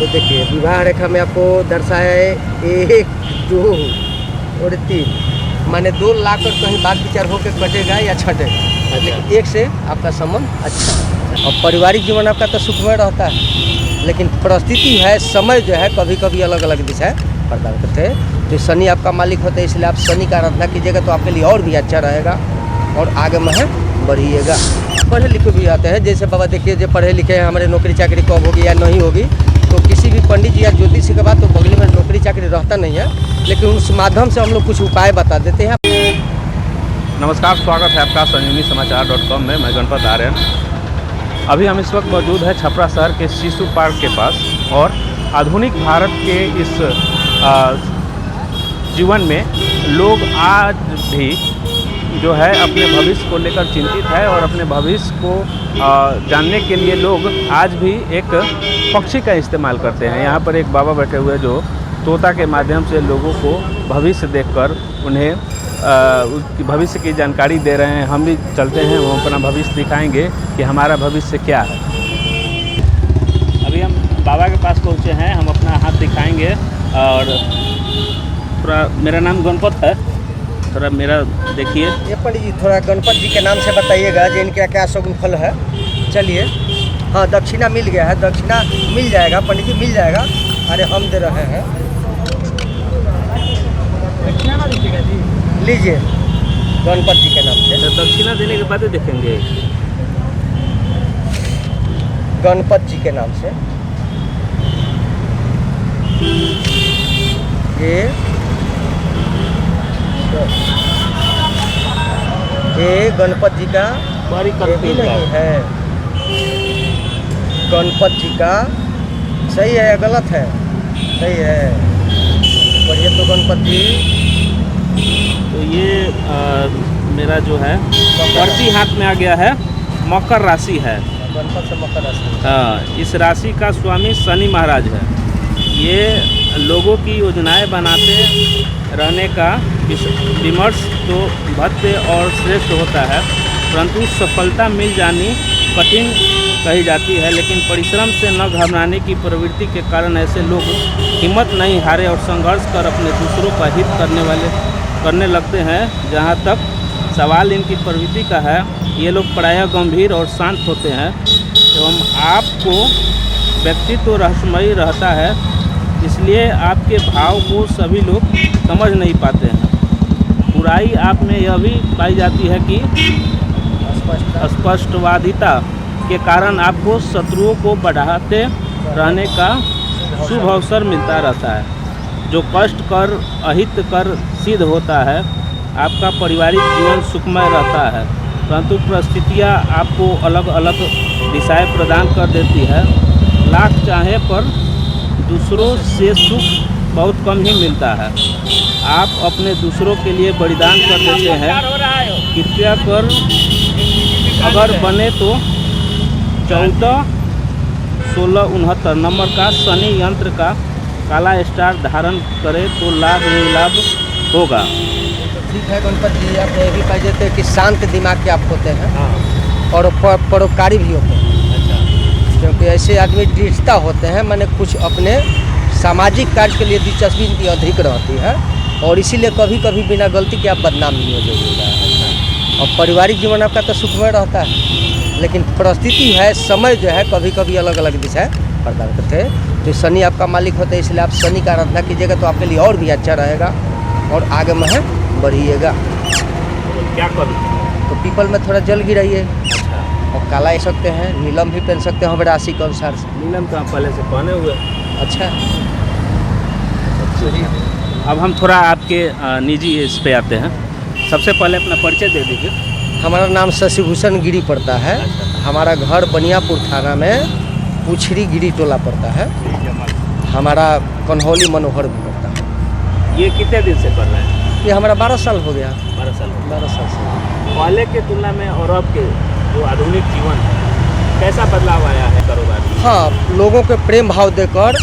तो देखिए विवाह रेखा में आपको दर्शाया है 1, 2 और 3, माने 2 लाकर कहीं बात विचार होकर कटेगा या छटेगा, लेकिन 1 से आपका संबंध अच्छा। और पारिवारिक जीवन आपका तो सुखमय रहता है, लेकिन परिस्थिति है, समय जो है कभी कभी अलग अलग दिशा प्रदान करते हैं। तो शनि आपका मालिक होता है, इसलिए आप शनि का आराधना कीजिएगा तो आपके लिए और भी अच्छा रहेगा और आगे में बढ़िएगा। पढ़े लिखे भी आते हैं, जैसे बाबा देखिए जो पढ़े लिखे हैं, हमारे नौकरी चाकरी कब होगी या नहीं होगी, तो किसी भी पंडित जी या ज्योतिष के बाद तो बगल में नौकरी चाकरी रहता नहीं है, लेकिन उस माध्यम से हम लोग कुछ उपाय बता देते हैं। नमस्कार, स्वागत है आपका संजीवनी समाचार.com में। मैं गणपत आर्यन। अभी हम इस वक्त मौजूद है छपरा शहर के शिशु पार्क के पास, और आधुनिक भारत के इस जीवन में लोग आज भी जो है अपने भविष्य को लेकर चिंतित है, और अपने भविष्य को जानने के लिए लोग आज भी एक पक्षी का इस्तेमाल करते हैं। यहाँ पर एक बाबा बैठे हुए जो तोता के माध्यम से लोगों को भविष्य देखकर उन्हें भविष्य की जानकारी दे रहे हैं। हम भी चलते हैं, वो अपना भविष्य दिखाएंगे कि हमारा भविष्य क्या है। अभी हम बाबा के पास पहुँचे हैं, हम अपना हाथ दिखाएंगे। और थोड़ा मेरा नाम गणपत है, थोड़ा मेरा देखिए। ये पंडित जी थोड़ा गणपत जी के नाम से बताइएगा जो इनका क्या शगुन फल है। चलिए, हाँ दक्षिणा मिल गया है, दक्षिणा मिल जाएगा पंडित जी, मिल जाएगा। अरे हम दे रहे हैं, दक्षिणा ना दीजिएगा जी, लीजिए गणपत जी के नाम से। तो दक्षिणा देने के बाद देखेंगे गणपत जी के नाम से। ये गणपत जी का बड़ी भी नहीं है, गणपत जी का सही है या गलत है? सही है, बढ़िया। तो गणपत जी, तो ये मेरा जो है पर्ची हाथ में आ गया है। मकर राशि है, गणपत से मकर राशि। हाँ, इस राशि का स्वामी शनि महाराज है। ये लोगों की योजनाएं बनाते रहने का विमर्श तो भव्य और श्रेष्ठ होता है, परंतु सफलता मिल जानी कठिन कही जाती है। लेकिन परिश्रम से न घबराने की प्रवृत्ति के कारण ऐसे लोग हिम्मत नहीं हारे और संघर्ष कर अपने दूसरों का हित करने लगते हैं। जहाँ तक सवाल इनकी प्रवृत्ति का है, ये लोग प्रायः गंभीर और शांत होते हैं एवं आपको व्यक्तित्व रहस्यमयी रहता है, इसलिए आपके भाव को सभी लोग समझ नहीं पाते हैं। बुराई आप में यह भी पाई जाती है कि स्पष्टवादिता के कारण आपको शत्रुओं को बढ़ाते रहने का शुभ अवसर मिलता रहता है, जो कष्ट कर अहित कर सिद्ध होता है। आपका पारिवारिक जीवन सुखमय रहता है, परंतु परिस्थितियाँ आपको अलग अलग दिशाएं प्रदान कर देती है। लाख चाहे पर दूसरों से सुख बहुत कम ही मिलता है। आप अपने दूसरों के लिए बलिदान कर देते हैं। कृपया कर अगर बने तो 14 16 69 नंबर का शनि यंत्र का काला स्टार धारण करें तो लाभ ही लाभ होगा। ठीक है गणपत जी, आप ये भी पाई जाते हैं कि शांत दिमाग के आप होते हैं। हाँ। और परोपकारी भी होते हैं। अच्छा। क्योंकि ऐसे आदमी दृढ़ता होते हैं, माने कुछ अपने सामाजिक कार्य के लिए दिलचस्पी इनकी अधिक रहती है, और इसीलिए कभी कभी बिना गलती के आप बदनाम नहीं हो जाइएगा। और पारिवारिक जीवन आपका तो सुखमय रहता है, लेकिन परिस्थिति है, समय जो है कभी कभी अलग अलग दिशा प्रदान करते हैं। तो शनि आपका मालिक होता है, इसलिए आप शनि का आराधना कीजिएगा तो आपके लिए और भी अच्छा रहेगा और आगे में बढ़िएगा। क्या करूँ? तो पीपल में थोड़ा जल गिराइए, अच्छा। और काला ले सकते हैं, नीलम भी पहन सकते हैं हमारे राशि के अनुसार से। नीलम तो आप पहले से पहने हुए। अच्छा, अब हम थोड़ा आपके निजी इस पे आते हैं। सबसे पहले अपना परिचय दे दीजिए। हमारा नाम शशिभूषण गिरी पड़ता है। हमारा घर बनियापुर थाना में पुछरी गिरी टोला पड़ता है। हमारा कन्हौली मनोहर भी पड़ता है। ये कितने दिन से कर रहे हैं? ये हमारा 12 साल हो गया। 12 साल। 12 साल से। पहले के तुलना में और अब के जो आधुनिक जीवन है, कैसा बदलाव आया है कारोबार में? हाँ, लोगों के प्रेम भाव देकर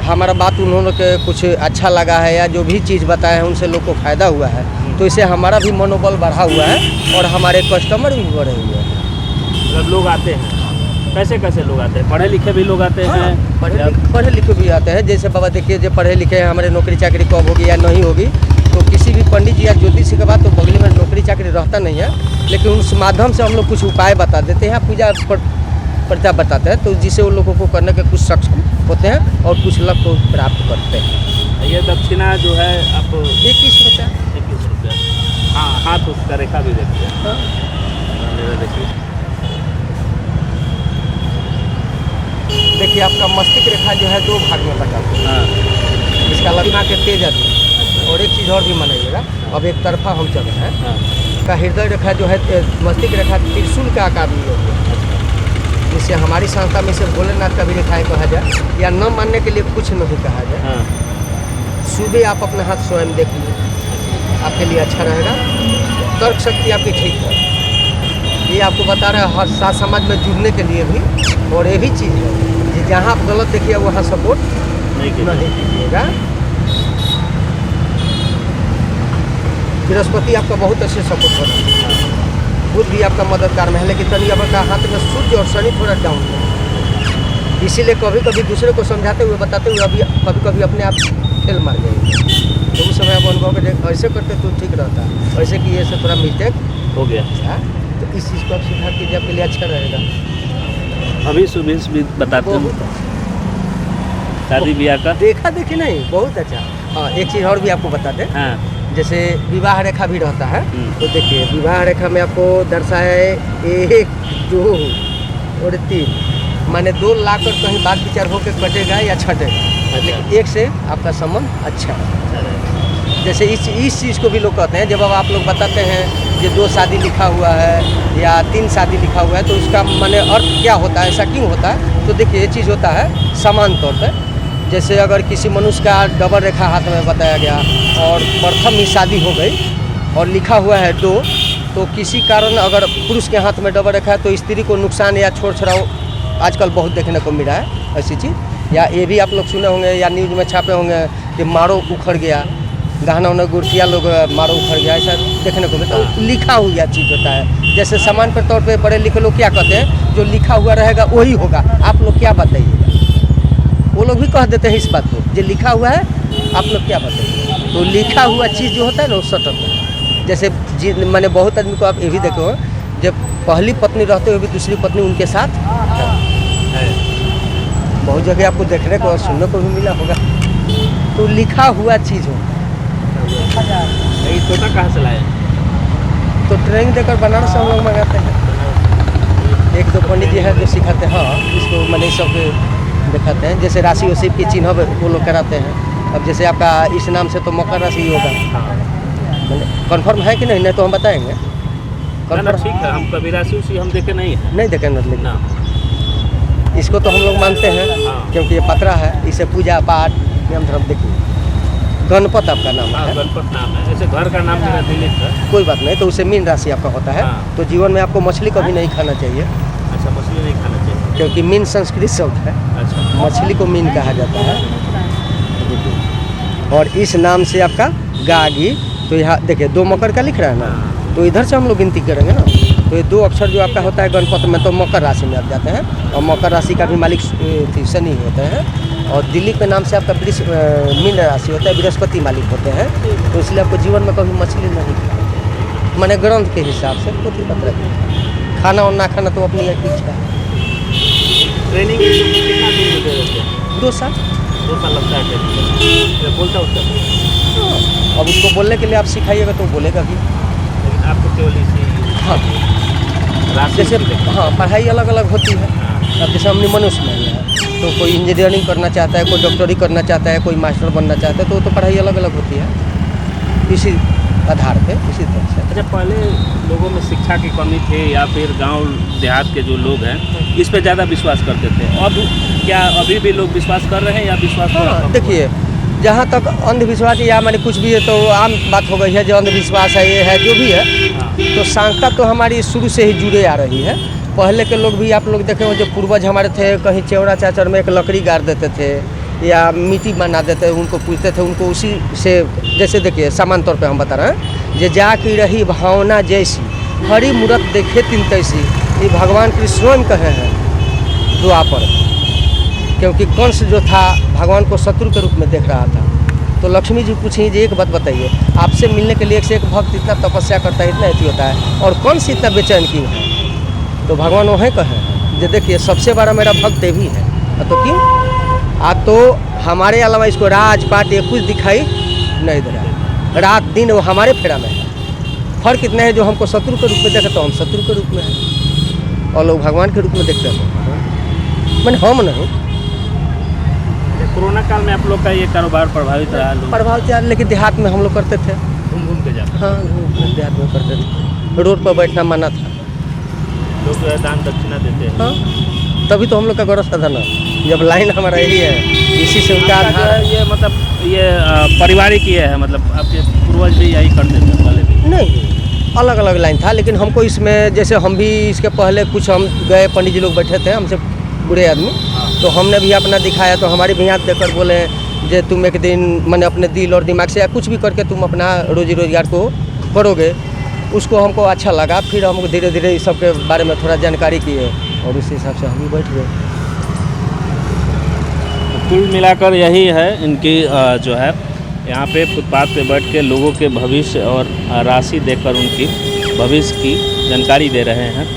हमारा बात उन्होंने के कुछ अच्छा लगा है, या जो भी चीज़ बताए हैं उनसे लोग को फ़ायदा हुआ है, तो इससे हमारा भी मनोबल बढ़ा हुआ है और हमारे कस्टमर भी बढ़े हुए हैं। जब लोग आते हैं कैसे कैसे लोग आते हैं? पढ़े लिखे भी लोग आते हैं? पढ़े लिखे भी आते हैं। जैसे बाबा देखिए, जो पढ़े लिखे हैं, हमारे नौकरी चाकरी कब होगी या नहीं होगी, तो किसी भी पंडित जी या ज्योतिष के बाद तो बगल में नौकरी चाकरी रहता नहीं है, लेकिन उस माध्यम से हम लोग कुछ उपाय बता देते हैं, पूजा प्रथा बताते हैं, तो जिससे उन लोगों को करने के कुछ सक्षम होते हैं और कुछ लक्ष्य को प्राप्त करते हैं। ये दक्षिणा जो है आप 21 रुपया। 21 रुपया। हाँ, हाथ उसका रेखा भी देखते हैं। हाँ। देखिए आपका मस्तिष्क रेखा जो है 2 भाग में बटा हुआ है। हाँ। इसका लगना के तेज है। और एक चीज़ और भी मानिएगा, अब एक तरफा हम चल रहे हैं। हाँ। का हृदय रेखा जो है मस्तिष्क रेखा त्रिशूल के आकार में होती है, जिससे हमारी संस्था में से भोलेनाथ का भी रेखाएँ कहा जाए या न मानने के लिए कुछ नहीं कहा जाए। हाँ। सुबह आप अपने हाथ स्वयं देख लीजिए, आपके लिए अच्छा रहेगा। तर्क शक्ति आपकी ठीक है, ये आपको बता रहे हैं हर साथ समाज में जुड़ने के लिए भी। और ये भी चीज़ है कि जहाँ आप गलत देखिए वहाँ सपोर्ट नहीं कीजिएगा। बृहस्पति आपका बहुत अच्छे सपोर्ट कर रहे हैं। बुध भी आपका मददगार में है, लेकिन तनी आपका हाथ में सूर्य और शनि थोड़ा डाउन है, इसीलिए कभी कभी दूसरे को समझाते हुए बताते हुए अभी कभी कभी अपने आप फेल मार जाएंगे। तो उस समय आप अनुभव के ऐसे करते तो ठीक रहता, ऐसे किए से थोड़ा मिस्टेक हो गया। तो इस चीज़ को आप सुधार कीजिए, आपके लिए अच्छा रहेगा। अभी सुबह भी बताते हैं शादी ब्याह का। देखा देखी नहीं, बहुत अच्छा। हाँ, एक चीज़ और भी आपको बता दें। हाँ। जैसे विवाह रेखा भी रहता है, हम्म। तो देखिए विवाह रेखा में आपको दर्शाया है 1, 2 और 3, माने 2 लाकर कहीं बात विचार होकर कटेगा या छटेगा, लेकिन 1 से आपका संबंध अच्छा है। जैसे इस चीज़ को भी लोग कहते हैं, जब अब आप लोग बताते हैं कि 2 शादी लिखा हुआ है या 3 शादी लिखा हुआ है, तो उसका माने अर्थ क्या होता है, ऐसा क्यों होता है? तो देखिए ये चीज़ होता है समान तौर पर। जैसे अगर किसी मनुष्य का डबल रेखा हाथ में बताया गया और प्रथम ही शादी हो गई और लिखा हुआ है 2, तो किसी कारण अगर पुरुष के हाथ में डबल रेखा है तो स्त्री को नुकसान या छोड़ छड़ाओ आजकल बहुत देखने को मिला है ऐसी चीज़। या ये भी आप लोग सुने होंगे या न्यूज़ में छापे होंगे कि मारो उखड़ गया, गहना उन्हें गुड़िया लोग मारो उखड़ गया, ऐसा देखने को मिलता है। तो लिखा हुआ चीज़ होता है। जैसे सामान्य तौर पे पढ़े लिखे लोग क्या कहते हैं, जो लिखा हुआ रहेगा वही होगा। आप लोग क्या बताइएगा? वो लोग भी कह देते हैं इस बात को, जो लिखा हुआ है आप लोग क्या बताइए? तो लिखा हुआ चीज़ जो होता है ना वो सटल होता है। जैसे मैंने बहुत आदमी को आप ये भी देखो, जब पहली पत्नी रहते हुए भी दूसरी पत्नी उनके साथ है। बहुत जगह आपको देखने को और सुनने को भी मिला होगा। तो लिखा हुआ चीज़ हो। ये तोता कहाँ से लाए? तो ट्रेनिंग देकर बनारस से हम लोग मंगाते हैं। 1-2 पंडित जी है जो सिखाते हैं। हाँ, इसको मैंने सब दिखाते हैं। जैसे राशि वसी की चिन्ह वो लोग कराते हैं। अब जैसे आपका इस नाम से तो मकर राशि ही होगा, कंफर्म है कि नहीं? नहीं तो हम बताएंगे। ठीक है, हम कभी राशि उसी हम देखे नहीं है। नहीं देखेंगे, लेकिन ना इसको तो हम लोग मानते हैं क्योंकि ये पतरा है, इसे पूजा पाठ नियम धर्म देखिए। गणपत आपका नाम है? गणपत नाम है। जैसे घर का नाम मेरा दिलीप है। कोई बात नहीं, तो उसे मीन राशि आपका होता है। हाँ। तो जीवन में आपको मछली कभी नहीं खाना चाहिए। अच्छा, मछली नहीं खाना चाहिए क्योंकि मीन संस्कृत शब्द है। अच्छा। मछली को मीन कहा जाता है। और इस नाम से आपका गागी, तो यहाँ देखिए 2 मकर का लिख रहा है ना, तो इधर से हम लोग गिनती करेंगे ना, तो ये 2 अक्षर जो आपका होता है गणपत में, तो मकर राशि में आप जाते हैं। और मकर राशि का भी मालिक शनि होते हैं। और दिल्ली के नाम से आपका मीन राशि होता है, बृहस्पति मालिक होते हैं। तो इसलिए आपको जीवन में कभी मछली नहीं खाना, मैंने ग्रंथ के हिसाब से पोथी पत्र खाना और ना खाना तो अपनी एक इच्छा है। ट्रेनिंग कितना दिन में दे देते हैं? 2 साल। 2 साल लगता है ट्रेनिंग। बोलता उसका? अब उसको बोलने के लिए आप सिखाइएगा तो बोलेगा भी। लेकिन आपको केवल इसी हाँ, जैसे हाँ पढ़ाई अलग अलग होती है। अब जैसे हमने मनुष्य में है, तो कोई इंजीनियरिंग करना चाहता है, कोई डॉक्टरी करना चाहता है, कोई मास्टर बनना चाहता है, तो पढ़ाई अलग अलग होती है इसी आधार पे, इसी तरह से। अच्छा, पहले लोगों में शिक्षा की कमी थी या फिर गांव देहात के जो लोग हैं इस पे ज़्यादा विश्वास करते थे। अब क्या अभी भी लोग विश्वास कर रहे हैं या विश्वास? हाँ, देखिए जहाँ तक अंधविश्वास या माने कुछ भी है तो आम बात हो गई है, जो अंधविश्वास है ये है जो भी है। तो सांस्था तो हमारी शुरू से ही जुड़े आ रही है। पहले के लोग भी आप लोग देखे हो, जो पूर्वज हमारे थे, कहीं चौरा चाचर में एक लकड़ी गाड़ देते थे या मिट्टी बना देते, उनको पूछते थे, उनको उसी से। जैसे देखिए सामान्य तौर पे हम बता रहे हैं, जे जा की रही भावना जैसी, हरी मूरत देखे तिन तैसी, ये भगवान कृष्ण कहे हैं। द्वापर, क्योंकि कंस जो था भगवान को शत्रु के रूप में देख रहा था। तो लक्ष्मी जी पूछी जी एक बात बताइए, आपसे मिलने के लिए एक से एक भक्त इतना तपस्या करता है, इतना अति होता है, और कंस इतना बेचैन क्यों है? तो भगवान वहीं कहे जो देखिए सबसे बड़ा मेरा भक्त भी है। तो क्यों? तो हमारे अलावा इसको राज पाट ये कुछ दिखाई नहीं दे रहा है, रात दिन वो हमारे फेरा में है। फर्क इतना है जो हमको शत्रु के रूप में देखे तो हम शत्रु के रूप में हैं, और लोग भगवान के रूप में देखते हैं। मैंने हम नहीं कोरोना काल में आप लोग का ये कारोबार प्रभावित रहा? लोग प्रभाव चार, लेकिन देहात में हम लोग करते थे। घूम घूम के जाते? हाँ, देहात में करते थे, रोड पर बैठना मना था। लोग जो है दान दक्षिणा देते हैं। हाँ, तभी तो हम लोग का गौरव साधन है। जब लाइन हमारा यही है, इसी से उनका आपका जो है ये मतलब ये पारिवारिक ये है, मतलब आपके पूर्वज भी यही करते थे पहले भी? नहीं, अलग अलग लाइन था, लेकिन हमको इसमें जैसे हम भी इसके पहले कुछ हम गए, पंडित जी लोग बैठे थे हमसे बूढ़े आदमी, तो हमने भी अपना दिखाया, तो हमारी भी हाथ देकर बोले जे तुम एक दिन मैंने अपने दिल और दिमाग से या कुछ भी करके तुम अपना रोजी रोजगार को करोगे। उसको हमको अच्छा लगा, फिर हमको धीरे धीरे इस सब के बारे में थोड़ा जानकारी की है, और उसी हिसाब से हम भी बैठ गए। कुल मिलाकर यही है इनकी जो है यहाँ पे फुटपाथ पे बैठ के लोगों के भविष्य और राशि देकर उनकी भविष्य की जानकारी दे रहे हैं।